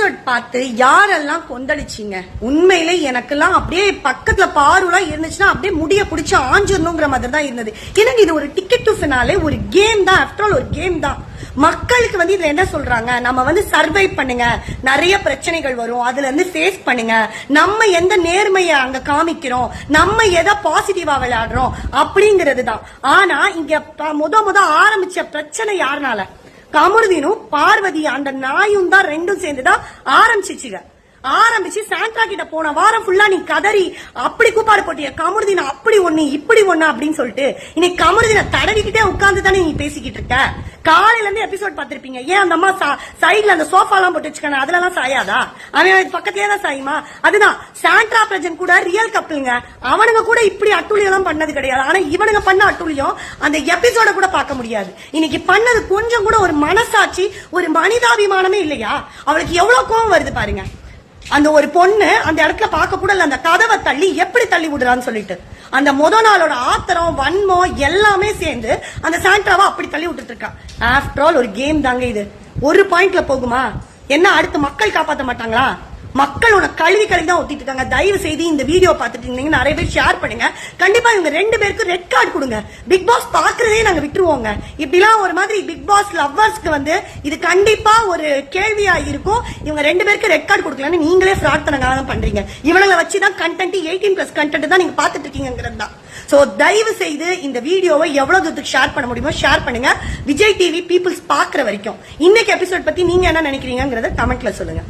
Episode பார்த்து யாரெல்லாம் கொந்தளிச்சீங்க? உண்மையிலே எனக்கெல்லாம் அப்படியே பக்கத்துல பாருலாம் இருந்துச்சுன்னா அப்படியே முடிய பிடிச்சு ஆஞ்சிடணுங்கிற மாதிரி தான் இருந்தது. எனக்கு இது ஒரு டிக்கெட் டு ஃபினாலே, ஒரு கேம் தான். ஆஃப்டர் ஆல் ஒரு கேம் தான். மக்களுக்கு இதுல என்ன சொல்றாங்க, நம்ம சர்வை பண்ணுங்க, நிறைய பிரச்சனைகள் வரும், அதுல இருந்து ஃபேஸ் பண்ணுங்க, நம்ம எந்த நேர்மையை அங்க காமிக்கிறோம், நம்ம எதை பாசிட்டிவா விளையாடுறோம் அப்படிங்கிறது தான். ஆனா இங்க முத ஆரம்பிச்ச பிரச்சனை யாருனால? கமருதீனும் பார்வதி அந்த நாயும் தான், ரெண்டும் சேர்ந்துதான் ஆரம்பிச்சு சாண்ட்ரா கிட்ட போன வாரம் ஃபுல்லா நீ கதறி அப்படி கூப்பாடு போட்டிய, கமருதீன அப்படி ஒண்ணு இப்படி ஒண்ணு அப்படின்னு சொல்லிட்டு இன்னைக்கு கமருதீன தடவிக்கிட்டே உட்கார்ந்து தானே நீ பேசிக்கிட்டு இருக்க. காலையில இருந்து எபிசோட் பாத்திருப்பீங்க. ஏன் அந்த அம்மா சைட்ல அந்த சோஃபா எல்லாம் போட்டு வச்சுக்கான, அதுல எல்லாம் சாயாதா? அவன் பக்கத்துலயே தான் சாயுமா? அதுதான் சாண்ட்ரா பிரஜன் கூட ரியல் கப்பிள்ங்க. அவனுங்க கூட இப்படி அட்டுழியம் எல்லாம் பண்ணது கிடையாது. ஆனா இவனுங்க பண்ண அட்டுழியம் அந்த எபிசோட கூட பார்க்க முடியாது. இன்னைக்கு பண்ணது கொஞ்சம் கூட ஒரு மனசாட்சி, ஒரு மனிதாபிமானமே இல்லையா? அவளுக்கு எவ்வளவு கோவம் வருது பாருங்க. அந்த ஒரு பொண்ணு அந்த இடத்துல பார்க்க கூட இல்ல, அந்த கதவை தள்ளி எப்படி தள்ளி விடுறான்னு சொல்லிட்டு அந்த நாளோட ஆத்திரம் வன்மம் எல்லாமே சேர்ந்து அந்த சாண்ட்ராவை அப்படி தள்ளி விட்டுட்டு இருக்கா. ஆஃப்டர் ஆல் ஒரு கேம் தாங்க இது. ஒரு பாயிண்ட்ல போகுமா? என்ன அடுத்து மக்கள் காப்பாற்ற மாட்டாங்களா? மக்கள் உன கல்வி தான் ஒத்திட்டு இருக்காங்க. தயவு செய்து இந்த வீடியோ பார்த்துட்டு இருந்தீங்க நிறைய பேர் ஷேர் பண்ணுங்க. கண்டிப்பா இவங்க 2 பேருக்கு ரெட் கார்டு கொடுங்க. பிக் பாஸ் பாக்குறதே நாங்க விட்டுருவோங்க. இப்படிலாம் ஒரு மாதிரி பிக் பாஸ் லவ்வர்ஸ்க்கு இது கண்டிப்பா ஒரு கேள்வியா இருக்கும். இவங்க 2 பேருக்கு ரெட் கார்டு கொடுக்கலன்னு நீங்களே ஃப்ராட் தனங்க பண்றீங்க. இவங்களை வச்சுதான் கண்டென்ட் 18+ கண்டென்ட் தான் நீங்க பாத்துட்டு இருக்கீங்கிறது தான். சோ தயவு செய்து இந்த வீடியோவை எவ்வளவு தூரத்துக்கு ஷேர் பண்ண முடியுமோ ஷேர் பண்ணுங்க. விஜய் டிவி பீப்புள்ஸ் பாக்குற வரைக்கும் இன்னைக்கு எபிசோட் பத்தி நீங்க என்ன நினைக்கிறீங்கிறத கமெண்ட்ல சொல்லுங்க.